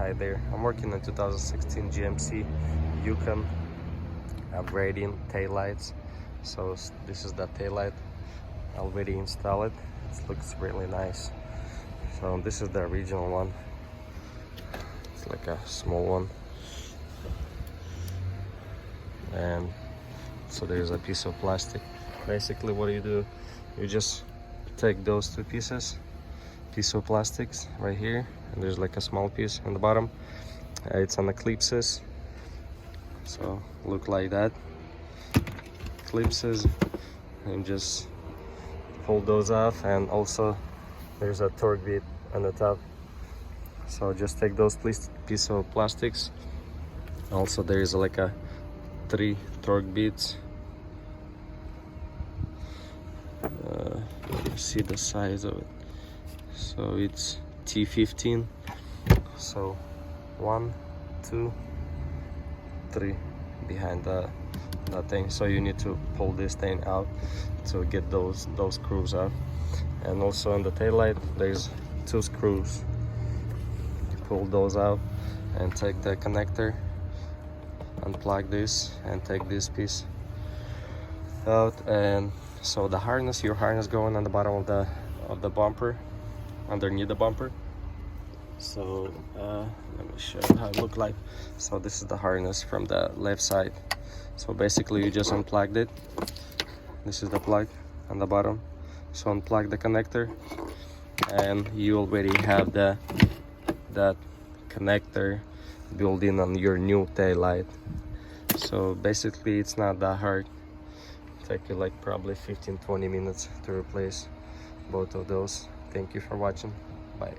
hi there. I'm working on 2016 GMC Yukon, upgrading taillights. So this is the taillight, already installed. It looks really nice. So this is the original one. It's like a small one, and so there's a piece of plastic. Basically what you do, you just take those two piece of plastics right here, and there's like a small piece on the bottom. It's on the clipses, so look like that, clipses, and just pull those off. And also there's a torque bit on the top, so just take those piece of plastics. Also there is like a 3 torque bits. See the size of it, so it's T15. So 1, 2, 3 behind the thing. So you need to pull this thing out to get those screws out. And also on the taillight there's 2 screws. You pull those out and take the connector, unplug this and take this piece out. And so the harness, your harness going on the bottom of the bumper, underneath the bumper. So let me show you how it look like. So this is the harness from the left side. So basically you just unplugged it. This is the plug on the bottom. So unplug the connector, and you already have that connector built in on your new taillight. So basically it's not that hard. Take you like probably 15-20 minutes to replace both of those. Thank you for watching. Bye.